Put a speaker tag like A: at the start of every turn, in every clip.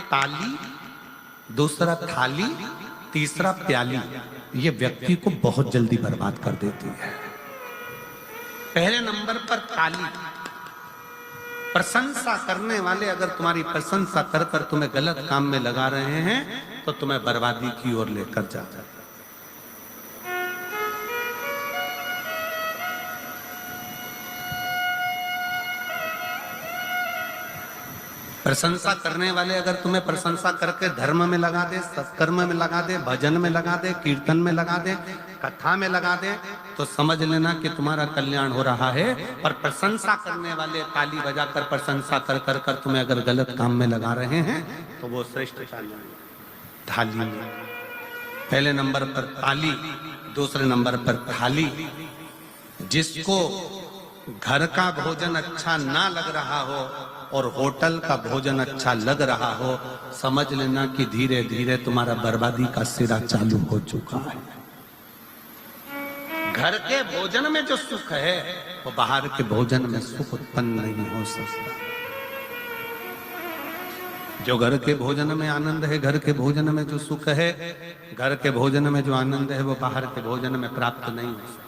A: ताली, दूसरा थाली, तीसरा प्याली, ये व्यक्ति को बहुत जल्दी बर्बाद कर देती है। पहले नंबर पर ताली, प्रशंसा करने वाले अगर तुम्हारी प्रशंसा कर कर तुम्हें गलत काम में लगा रहे हैं तो तुम्हें बर्बादी की ओर लेकर जाता है। प्रशंसा करने वाले अगर तुम्हें प्रशंसा करके धर्म में लगा दे, सत्कर्म में लगा दे, भजन में लगा दे, कीर्तन में लगा दे, कथा में लगा दे, तो समझ लेना कि तुम्हारा कल्याण हो रहा है। और प्रशंसा करने वाले ताली बजाकर प्रशंसा कर कर कर तुम्हें अगर गलत काम में लगा रहे हैं तो वो श्रेष्ठ थाली में। पहले नंबर पर ताली, दूसरे नंबर पर थाली। जिसको घर का भोजन अच्छा ना लग रहा हो और होटल का भोजन अच्छा लग रहा हो, समझ लेना कि धीरे धीरे तुम्हारा बर्बादी का सिरा चालू हो चुका है। घर के भोजन में जो सुख है वो बाहर के भोजन में सुख उत्पन्न नहीं हो सकता। जो घर के भोजन में आनंद है, घर के भोजन में जो सुख है, घर के भोजन में जो आनंद है, वो बाहर के भोजन में प्राप्त नहीं हो सकता।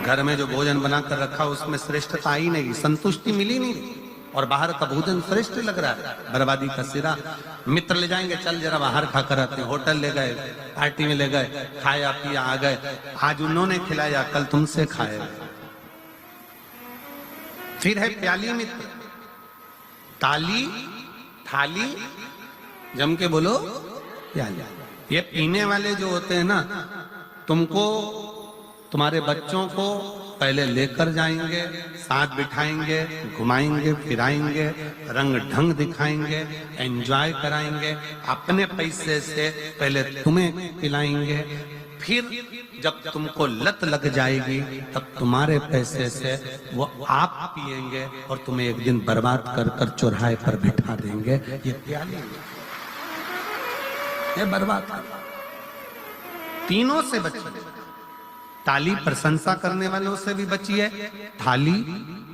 A: घर में जो भोजन बनाकर रखा उसमें श्रेष्ठता आई नहीं, संतुष्टि मिली नहीं, और बाहर का भोजन श्रेष्ठ लग रहा है, बर्बादी का सिरा। मित्र ले जाएंगे, चल जरा बाहर खाकर आते हैं, होटल ले गए, पार्टी में ले गए, खाया पिया आ गए, आज उन्होंने खिलाया कल तुमसे खाए। फिर है प्याली मित्र, ताली, थाली, जम के बोलो प्याली। ये पीने वाले जो होते हैं ना, तुमको तुम्हारे बच्चों को पहले लेकर जाएंगे, साथ बिठाएंगे, घुमाएंगे, फिराएंगे, रंग ढंग दिखाएंगे, एंजॉय कराएंगे, अपने पैसे से पहले तुम्हें पिलाएंगे, फिर जब तुमको लत लग जाएगी तब तुम्हारे पैसे से वो आप पिएंगे और तुम्हें एक दिन बर्बाद कर कर चौराहे पर बिठा देंगे। ये प्याली, ये बर्बाद। तीनों से बचिए। ताली प्रशंसा करने वालों से भी बचिए, थाली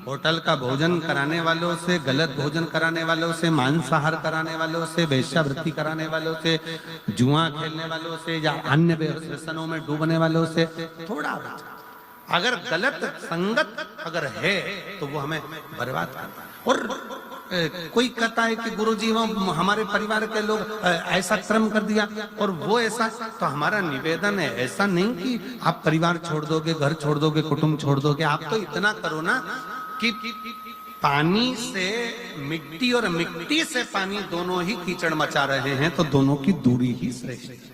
A: होटल का भोजन कराने वालों से, गलत भोजन कराने वालों से, मांसाहार कराने वालों से, वेश्यावृत्ति कराने वालों से, जुआ खेलने वालों से या अन्य व्यसनों में डूबने वालों से थोड़ा बचा। अगर गलत संगत अगर है तो वो हमें बर्बाद करता है। और कोई कहता है कि गुरुजी हमारे परिवार के लोग ऐसा कर्म कर दिया और वो ऐसा, तो हमारा निवेदन है ऐसा नहीं कि आप परिवार छोड़ दोगे, घर छोड़ दोगे, कुटुंब छोड़ दोगे। आप तो इतना करो ना कि पानी से मिट्टी और मिट्टी से पानी दोनों ही कीचड़ मचा रहे हैं, तो दोनों की दूरी ही श्रेष्ठ है,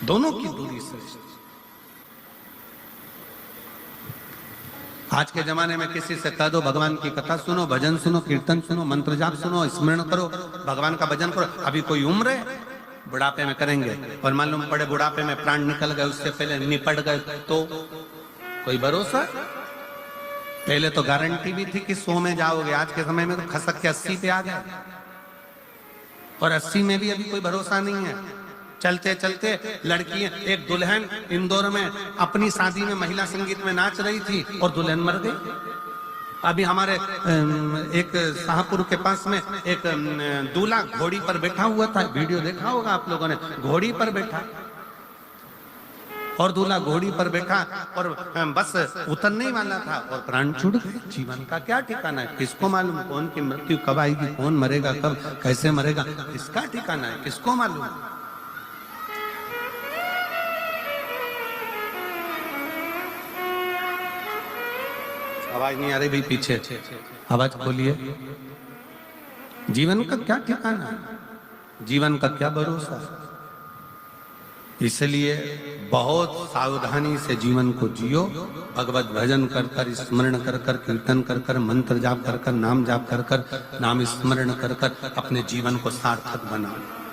A: दोनों की दूरी श्रेष्ठ। आज के जमाने में किसी से कह दो भगवान की कथा सुनो, भजन सुनो, कीर्तन सुनो, मंत्र जाप सुनो, स्मरण करो, भगवान का भजन करो। अभी कोई उम्र है, बुढ़ापे में करेंगे, और मालूम पड़े बुढ़ापे में प्राण निकल गए, उससे पहले निपट गए, तो कोई भरोसा? पहले तो गारंटी भी थी कि 100 में जाओगे, आज के समय में तो खसक के 80 पे आ गए, और 80 में भी अभी कोई भरोसा नहीं है। चलते चलते लड़कियां, एक दुल्हन इंदौर में अपनी शादी में महिला संगीत में नाच रही थी और दुल्हन मर गई। अभी हमारे एक शाहपुर के पास में एक दूल्हा घोड़ी पर बैठा हुआ था, वीडियो देखा होगा आप लोगों ने, घोड़ी पर बैठा और दूल्हा घोड़ी पर बैठा और बस उतरने ही वाला था और प्राण छूट गए। जीवन का क्या ठिकाना है, किसको मालूम कौन की मृत्यु कब आएगी, कौन मरेगा कब, कैसे मरेगा, किसका ठिकाना है, किसको मालूम। आवाज नहीं आ रही भाई, पीछे आवाज खोलिए। जीवन का क्या ठिकाना है, जीवन का क्या भरोसा। इसलिए बहुत सावधानी से जीवन को जियो, भगवत भजन कर कर, स्मरण कर कर, कीर्तन कर कर, मंत्र जाप कर कर, नाम जाप कर कर, नाम स्मरण कर कर अपने जीवन को सार्थक बनाओ।